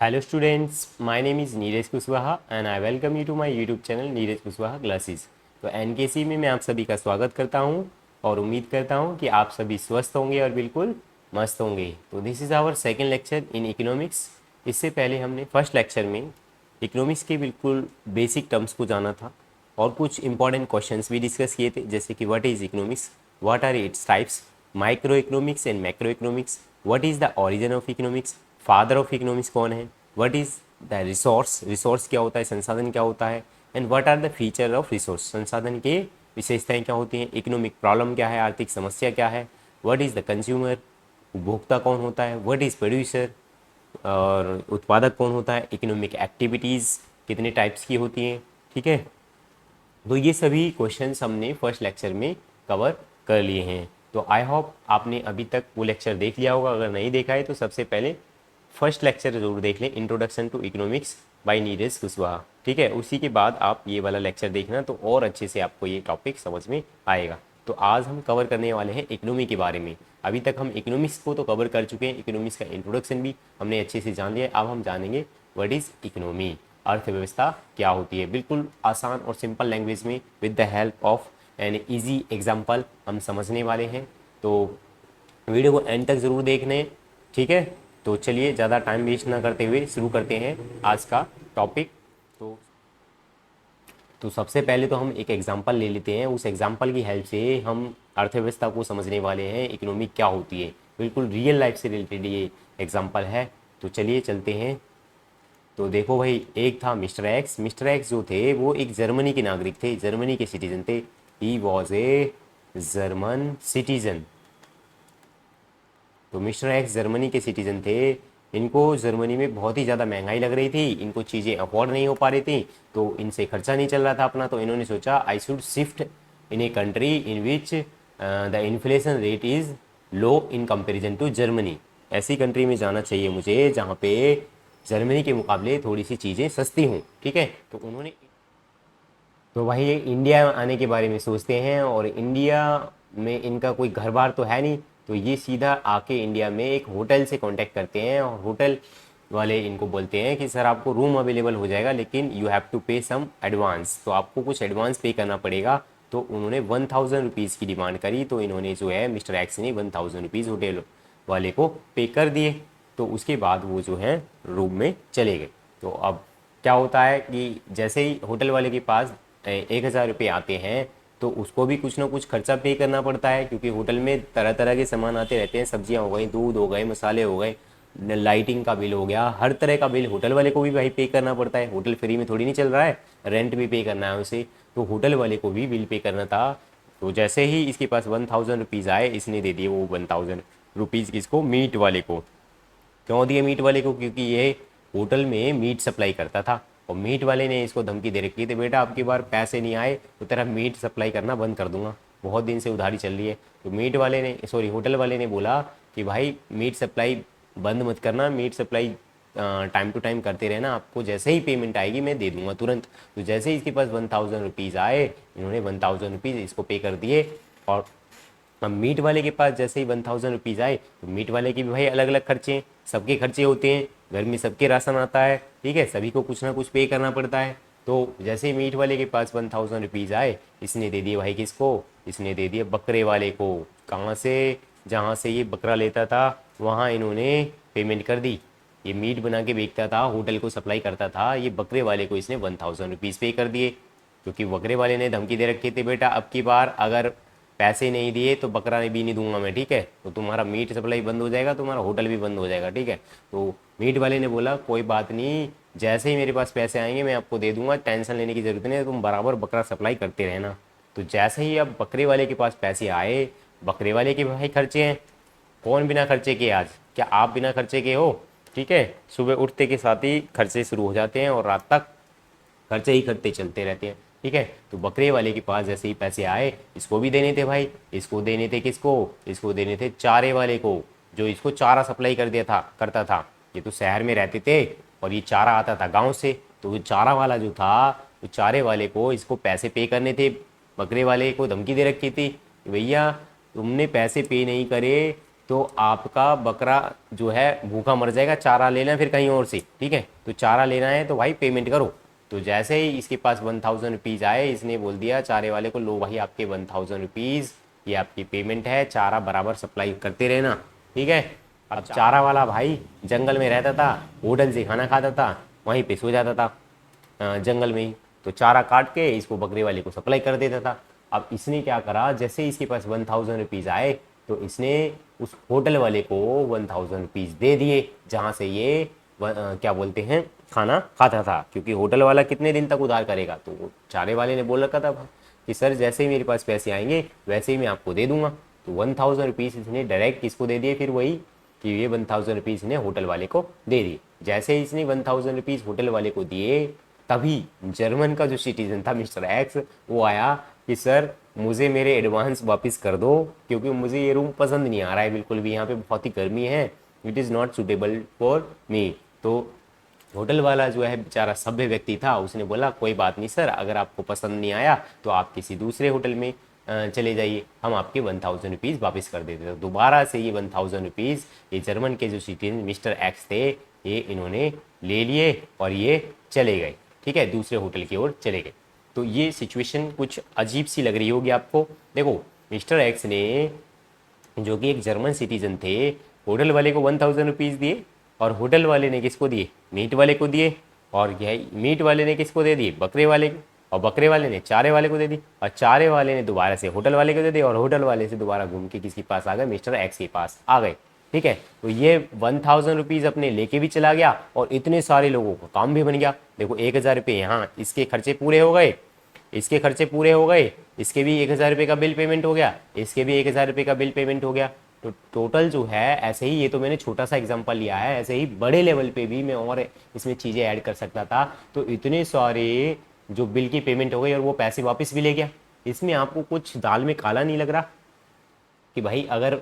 Hello students, my name is Neeraj Kushwaha and I welcome you to my YouTube channel Neeraj Kushwaha classes. तो NKC में मैं आप सभी का स्वागत करता हूं और उम्मीद करता हूं कि आप सभी स्वस्थ होंगे और बिल्कुल मस्त होंगे। तो this is our second lecture in economics. इससे पहले हमने फर्स्ट लेक्चर में इकोनॉमिक्स के बिल्कुल बेसिक टर्म्स को जाना था और कुछ इंपॉर्टेंट क्वेश्चंस भी डिस्कस किए थे, जैसे कि what is economics, what are its types, micro economics and macro economics, what is the origin of economics, father of economics कौन है, व्हाट इज़ द रिसोर्स क्या होता है, संसाधन क्या होता है, and what are the feature of resource, संसाधन के विशेषताएं क्या होती हैं, इकोनॉमिक प्रॉब्लम क्या है, आर्थिक समस्या क्या है, व्हाट इज़ द कंज्यूमर, उपभोक्ता कौन होता है, व्हाट इज़ प्रोड्यूसर और उत्पादक कौन होता है, इकोनॉमिक एक्टिविटीज़ कितने टाइप्स की होती हैं। ठीक है, तो ये सभी क्वेश्चंस हमने फर्स्ट लेक्चर में कवर कर लिए हैं। तो आई होप आपने अभी तक वो लेक्चर देख लिया होगा। अगर नहीं देखा है तो सबसे पहले फर्स्ट लेक्चर जरूर देख लें, introduction to economics by Neeraj Kushwaha. ठीक है, उसी के बाद आप ये वाला लेक्चर देखना तो और अच्छे से आपको ये टॉपिक समझ में आएगा। तो आज हम कवर करने वाले हैं इकोनॉमी के बारे में। अभी तक हम इकोनॉमिक्स को तो कवर कर चुके हैं, इकोनॉमिक्स का इंट्रोडक्शन भी हमने अच्छे से जान लिया है। अब हम जानेंगे व्हाट इज़ इकोनॉमी, अर्थव्यवस्था क्या होती है। बिल्कुल आसान और सिंपल लैंग्वेज में with the help of an easy example हम समझने वाले हैं। तो वीडियो को एंड तक ज़रूर देखने। ठीक है, तो चलिए ज़्यादा टाइम वेस्ट ना करते हुए शुरू करते हैं आज का टॉपिक। तो सबसे पहले तो हम एक एग्जांपल ले लेते हैं, उस एग्जांपल की हेल्प से हम अर्थव्यवस्था को समझने वाले हैं, इकोनॉमी क्या होती है। बिल्कुल रियल लाइफ से रिलेटेड ये एग्जांपल है। तो चलिए चलते हैं। तो देखो भाई, एक था मिस्टर एक्स। मिस्टर एक्स जो थे वो एक जर्मनी के नागरिक थे, जर्मनी के सिटीजन थे। He was a German citizen. तो मिस्टर एक्स जर्मनी के सिटीजन थे। इनको जर्मनी में बहुत ही ज़्यादा महंगाई लग रही थी, इनको चीज़ें अफोर्ड नहीं हो पा रही थी, तो इनसे खर्चा नहीं चल रहा था अपना। तो इन्होंने सोचा I should shift in a country in which the inflation rate is low in comparison to Germany. ऐसी कंट्री में जाना चाहिए मुझे जहाँ पे जर्मनी के मुकाबले थोड़ी सी चीज़ें सस्ती हों। ठीक है, तो उन्होंने तो भाई ये इंडिया आने के बारे में सोचते हैं और इंडिया में इनका कोई घर बार तो है नहीं, तो ये सीधा आके इंडिया में एक होटल से कांटेक्ट करते हैं और होटल वाले इनको बोलते हैं कि सर आपको रूम अवेलेबल हो जाएगा, लेकिन यू हैव टू पे सम एडवांस, तो आपको कुछ एडवांस पे करना पड़ेगा। तो उन्होंने 1000 रुपीज़ की डिमांड करी, तो इन्होंने जो है मिस्टर एक्स ने 1000 रुपीज़ होटल वाले को पे कर दिए। तो उसके बाद वो जो है रूम में चले गए। तो अब क्या होता है कि जैसे ही होटल वाले के पास 1000 रुपये आते हैं तो उसको भी कुछ ना कुछ खर्चा पे करना पड़ता है, क्योंकि होटल में तरह तरह के सामान आते रहते हैं, सब्जियां हो गई, दूध हो गए, मसाले हो गए, लाइटिंग का बिल हो गया, हर तरह का बिल होटल वाले को भी भाई पे करना पड़ता है। होटल फ्री में थोड़ी नहीं चल रहा है, रेंट भी पे करना है उसे, तो होटल वाले को भी बिल पे करना था। तो जैसे ही इसके पास 1000 रुपीज़ आए, इसने दे दिए वो 1000 रुपीज़ किसको, मीट वाले को। क्यों दिए मीट वाले को, क्योंकि ये होटल में मीट सप्लाई करता था और मीट वाले ने इसको धमकी दे रखी थी, बेटा आपकी बार पैसे नहीं आए तो तेरा मीट सप्लाई करना बंद कर दूंगा, बहुत दिन से उधारी चल रही है। तो मीट वाले ने होटल वाले ने बोला कि भाई मीट सप्लाई बंद मत करना, meat supply time to time करते रहना, आपको जैसे ही पेमेंट आएगी मैं दे दूंगा तुरंत। तो जैसे ही इसके पास 1000 रुपीज़ आए, इन्होंने 1000 रुपीज़ इसको पे कर दिए। और अब मीट वाले के पास जैसे ही 1000 रुपीज़ आए, तो मीट वाले के भी भाई अलग अलग खर्चे हैं, सबके खर्चे होते हैं, घर में सबके राशन आता है। ठीक है, सभी को कुछ ना कुछ पे करना पड़ता है। तो जैसे ही मीट वाले के पास 1000 रुपीज़ आए, इसने दे दिए भाई किसको, इसने दे दिए बकरे वाले को। कहाँ से, जहाँ से ये बकरा लेता था वहाँ इन्होंने पेमेंट कर दी। ये मीट बना के बेचता था, होटल को सप्लाई करता था, ये बकरे वाले को इसने 1000 रुपीज़ पे कर दिए, क्योंकि बकरे वाले ने धमकी दे रखी थी, बेटा अब की बार अगर पैसे नहीं दिए तो बकरा भी नहीं दूंगा मैं। ठीक है, तो तुम्हारा मीट सप्लाई बंद हो जाएगा, तुम्हारा होटल भी बंद हो जाएगा। ठीक है, तो मीट वाले ने बोला कोई बात नहीं, जैसे ही मेरे पास पैसे आएंगे मैं आपको दे दूंगा, टेंशन लेने की ज़रूरत नहीं है, तुम बराबर बकरा सप्लाई करते रहना। तो जैसे ही अब बकरे वाले के पास पैसे आए, बकरे वाले के भाई खर्चे हैं, कौन बिना खर्चे के, आज क्या आप बिना खर्चे के हो। ठीक है, सुबह उठते के साथ ही खर्चे शुरू हो जाते हैं और रात तक खर्चे ही खर्चे चलते रहते हैं। ठीक है, तो बकरे वाले के पास जैसे ही पैसे आए, इसको भी देने थे भाई, इसको देने थे किसको, इसको देने थे चारे वाले को, जो इसको चारा सप्लाई कर दिया था करता था। ये तो शहर में रहते थे और ये चारा आता था गांव से, तो वो चारा वाला जो था, वो चारे वाले को इसको पैसे पे करने थे। बकरे वाले को धमकी दे रखी थी कि भैया तुमने पैसे पे नहीं करे तो आपका बकरा जो है भूखा मर जाएगा, चारा लेना है फिर कहीं और से, ठीक है। तो चारा लेना है तो भाई पेमेंट करो। तो जैसे ही इसके पास 1000 रुपीज़ आए, इसने बोल दिया चारे वाले को, लो भाई आपके 1000 रुपीज़, ये आपकी पेमेंट है, चारा बराबर सप्लाई करते रहना, ठीक है। अब चारा वाला भाई जंगल में रहता था, होटल से खाना खाता था, वहीं पे सो जाता था जंगल में ही। तो चारा काट के इसको बकरे वाले को सप्लाई कर देता था। अब इसने क्या करा, जैसे इसके पास 1000 रुपीज़ आए तो इसने उस होटल वाले को 1000 रुपीज़ दे दिए, जहाँ से ये क्या बोलते हैं खाना खाता था। क्योंकि होटल वाला कितने दिन तक उधार करेगा, तो चारे वाले ने बोल रखा था कि सर जैसे ही मेरे पास पैसे आएंगे वैसे ही मैं आपको दे दूंगा। तो 1000 रुपीज़ इसने डायरेक्ट किसको दे दिए, फिर वही कि ये 1000 रुपीज़ ने होटल वाले को दे दिए। जैसे ही इसने 1000 रुपीज़ होटल वाले को दिए, तभी जर्मन का जो सिटीजन था मिस्टर एक्स, वो आया कि सर मुझे मेरे एडवांस वापस कर दो, क्योंकि मुझे ये रूम पसंद नहीं आ रहा है बिल्कुल भी, यहाँ पे बहुत ही गर्मी है, it is not suitable for me. तो होटल वाला जो है बेचारा सभ्य व्यक्ति था, उसने बोला कोई बात नहीं सर, अगर आपको पसंद नहीं आया तो आप किसी दूसरे होटल में चले जाइए, हम आपके 1000 रुपीज़ वापस कर देते। तो दोबारा से ये 1000 रुपीज़ ये जर्मन के जो सिटीजन मिस्टर एक्स थे, ये इन्होंने ले लिए और ये चले गए, ठीक है, दूसरे होटल की ओर चले गए। तो ये सिचुएशन कुछ अजीब सी लग रही होगी आपको। देखो मिस्टर एक्स ने, जो कि एक जर्मन सिटीजन थे, होटल वाले को 1000 रुपीज़ दिए, और होटल वाले ने किसको दिए, मीट वाले को दिए, और यह मीट वाले ने किसको दे दिए, बकरे वाले को, और बकरे वाले ने चारे वाले को दे दी, और चारे वाले ने दोबारा से होटल वाले को दे दी, और होटल वाले से दोबारा घूम के किसके पास आ गए, मिस्टर एक्स के पास आ गए, ठीक है। तो ये 1000 रुपीज़ अपने लेके भी चला गया और इतने सारे लोगों का काम भी बन गया। देखो 1000 रुपये यहाँ इसके खर्चे पूरे हो गए, इसके खर्चे पूरे हो गए, इसके भी 1000 रुपये का बिल पेमेंट हो गया, इसके भी 1000 रुपये का बिल पेमेंट हो गया। तो टोटल जो है ऐसे ही, ये तो मैंने छोटा सा एग्जांपल लिया है, ऐसे ही बड़े लेवल पे भी मैं और इसमें चीज़ें ऐड कर सकता था। तो इतने सारे जो बिल की पेमेंट हो गई और वो पैसे वापस भी ले गया। इसमें आपको कुछ दाल में काला नहीं लग रहा कि भाई अगर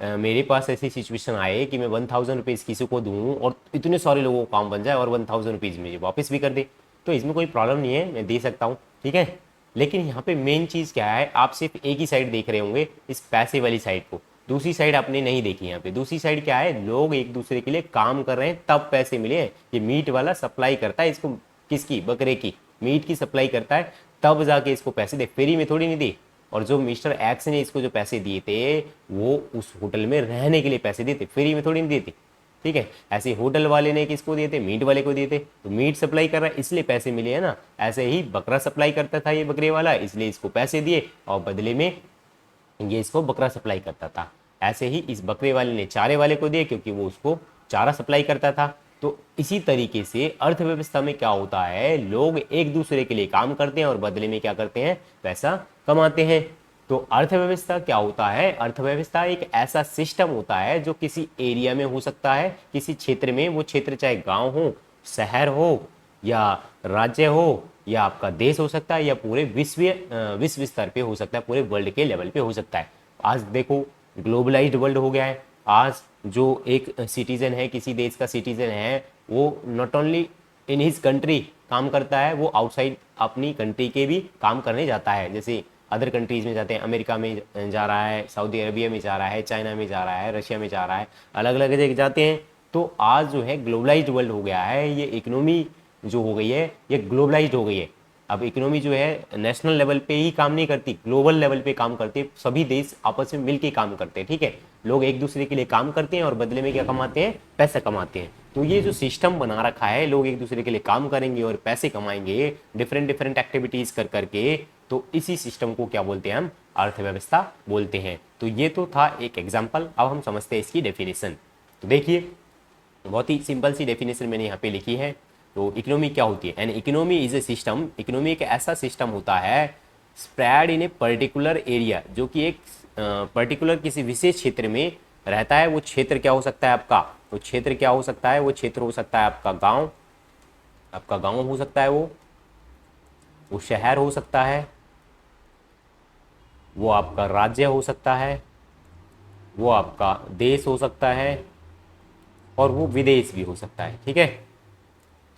मेरे पास ऐसी सिचुएशन आए कि मैं 1000 रुपीज़ किसी को दूँ और इतने सारे लोगों को काम बन जाए और 1000 रुपीज़ मुझे वापस भी कर दे, तो इसमें कोई प्रॉब्लम नहीं है, मैं दे सकता हूँ, ठीक है। लेकिन यहाँ पे मेन चीज़ क्या है, आप सिर्फ एक ही साइड देख रहे होंगे, इस पैसे वाली साइड को, दूसरी साइड आपने नहीं देखी। यहाँ पे दूसरी साइड क्या है, लोग एक दूसरे के लिए काम कर रहे हैं तब पैसे मिले हैं। ये मीट वाला सप्लाई करता है इसको, किसकी, बकरे की, मीट की सप्लाई करता है, तब जाके इसको पैसे दे, फ्री में थोड़ी नहीं दी। और जो मिस्टर एक्स ने इसको जो पैसे दिए थे, वो उस होटल में रहने के लिए पैसे दिए थे, फ्री में थोड़ी नहीं दिए थे, ठीक है। ऐसे होटल वाले ने किसको दिए थे, मीट वाले को दिए थे, तो मीट सप्लाई कर रहा है इसलिए पैसे मिले है ना। ऐसे ही बकरा सप्लाई करता था ये बकरे वाला, इसलिए इसको पैसे दिए और बदले में ये इसको बकरा सप्लाई करता था। ऐसे ही इस बकरे वाले ने चारे वाले को दिए, क्योंकि वो उसको चारा सप्लाई करता था। तो इसी तरीके से अर्थव्यवस्था में क्या होता है, लोग एक दूसरे के लिए काम करते हैं और बदले में क्या करते हैं, पैसा कमाते हैं। तो अर्थव्यवस्था क्या होता है, अर्थव्यवस्था एक ऐसा सिस्टम होता है जो किसी एरिया में हो सकता है, किसी क्षेत्र में, वो क्षेत्र चाहे गांव हो, शहर हो, या राज्य हो, या आपका देश हो सकता है, या पूरे विश्व स्तर पे हो सकता है, पूरे वर्ल्ड के लेवल पे हो सकता है। आज देखो ग्लोबलाइज्ड वर्ल्ड हो गया है। आज जो एक सिटीजन है, किसी देश का सिटीजन है, वो not only in his country काम करता है, वो आउटसाइड अपनी कंट्री के भी काम करने जाता है। जैसे अदर कंट्रीज़ में जाते हैं, अमेरिका में जा रहा है, सऊदी अरबिया में जा रहा है, चाइना में जा रहा है, रशिया में जा रहा है, अलग अलग जगह जाते हैं। तो आज जो है ग्लोबलाइज्ड वर्ल्ड हो गया है, ये इकोनॉमी जो हो गई है ये ग्लोबलाइज्ड हो गई है। अब इकोनॉमी जो है नेशनल लेवल पे ही काम नहीं करती, ग्लोबल लेवल पे काम करती है, सभी देश आपस में मिलके काम करते हैं, ठीक है। लोग एक दूसरे के लिए काम करते हैं और बदले में क्या कमाते हैं, पैसा कमाते हैं। तो ये जो सिस्टम बना रखा है, लोग एक दूसरे के लिए काम करेंगे और पैसे कमाएंगे डिफरेंट डिफरेंट एक्टिविटीज कर करके, तो इसी सिस्टम को क्या बोलते हैं, हम अर्थव्यवस्था बोलते हैं। तो ये तो था एक एग्जाम्पल। अब हम समझते हैं इसकी डेफिनेशन। तो देखिए बहुत ही सिंपल सी डेफिनेशन मैंने यहाँ पे लिखी है। तो इकोनॉमी क्या होती है, and economy is a system, economy एक ऐसा सिस्टम होता है spread in a particular area, जो कि एक पर्टिकुलर किसी विशेष क्षेत्र में रहता है। वो क्षेत्र क्या हो सकता है आपका, वो क्षेत्र क्या हो सकता है, वो क्षेत्र हो सकता है आपका गांव, आपका गांव हो सकता है, वो शहर हो सकता है, वो आपका राज्य हो सकता है, वो आपका देश हो सकता है, और वो विदेश भी हो सकता है, ठीक है।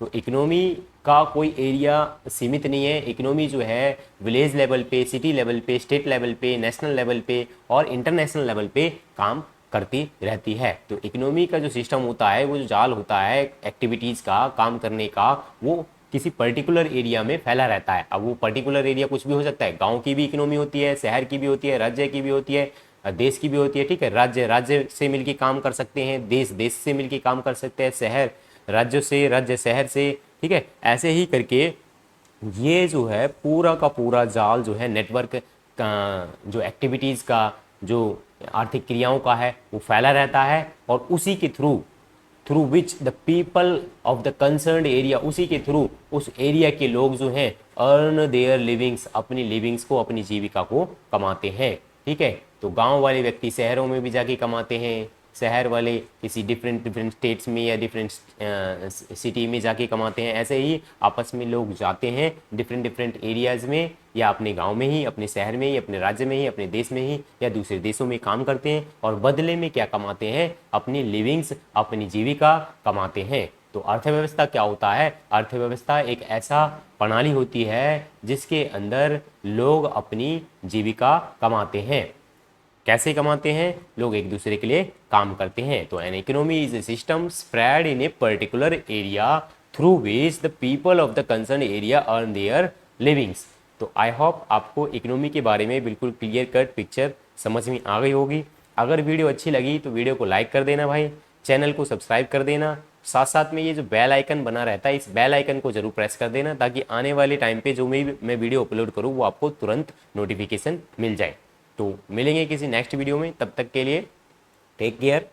तो इकोनॉमी का कोई एरिया सीमित नहीं है। इकोनॉमी जो है विलेज लेवल पे, सिटी लेवल पे, स्टेट लेवल पे, नेशनल लेवल पे और इंटरनेशनल लेवल पे काम करती रहती है। तो इकोनॉमी का जो सिस्टम होता है, वो जो जाल होता है एक्टिविटीज़ का, काम करने का, वो किसी पर्टिकुलर एरिया में फैला रहता है। अब वो पर्टिकुलर एरिया कुछ भी हो सकता है, गांव की भी इकोनॉमी होती है, शहर की भी होती है, राज्य की भी होती है, देश की भी होती है। ठीक है, राज्य राज्य से मिलकर काम कर सकते हैं, देश देश से मिलकर काम कर सकते हैं, शहर राज्यों से, राज्य शहर से। ठीक है, ऐसे ही करके ये जो है पूरा का पूरा जाल जो है नेटवर्क का, जो एक्टिविटीज़ का, जो आर्थिक क्रियाओं का है, वो फैला रहता है। और उसी के through through which the people of the concerned area, उसी के थ्रू उस एरिया के लोग जो हैं अर्न देयर लिविंग्स, अपनी लिविंग्स को, अपनी जीविका को कमाते हैं। ठीक है, तो गांव वाले व्यक्ति शहरों में भी जाके कमाते हैं, शहर वाले किसी डिफरेंट डिफरेंट स्टेट्स में या डिफरेंट सिटी में जाके कमाते हैं। ऐसे ही आपस में लोग जाते हैं डिफरेंट डिफरेंट एरियाज़ में, या अपने गांव में ही, अपने शहर में ही, अपने राज्य में ही, अपने देश में ही, या दूसरे देशों में काम करते हैं, और बदले में क्या कमाते हैं? अपनी लिविंग्स, अपनी जीविका कमाते हैं। तो अर्थव्यवस्था क्या होता है? अर्थव्यवस्था एक ऐसा प्रणाली होती है जिसके अंदर लोग अपनी जीविका कमाते हैं। कैसे कमाते हैं? लोग एक दूसरे के लिए काम करते हैं। तो an economy is a system spread in a particular area through which the people of the concern area earn there livings. तो आई होप आपको इकोनॉमी के बारे में बिल्कुल क्लियर कट पिक्चर समझ में आ गई होगी। अगर वीडियो अच्छी लगी तो वीडियो को लाइक कर देना भाई, चैनल को सब्सक्राइब कर देना, साथ साथ में ये जो बेल आइकन बना रहता है, इस बेल आइकन को जरूर प्रेस कर देना, ताकि आने वाले टाइम पे जो मैं वीडियो अपलोड करूँ वो आपको तुरंत नोटिफिकेशन मिल जाए। तो मिलेंगे किसी नेक्स्ट वीडियो में, तब तक के लिए टेक केयर।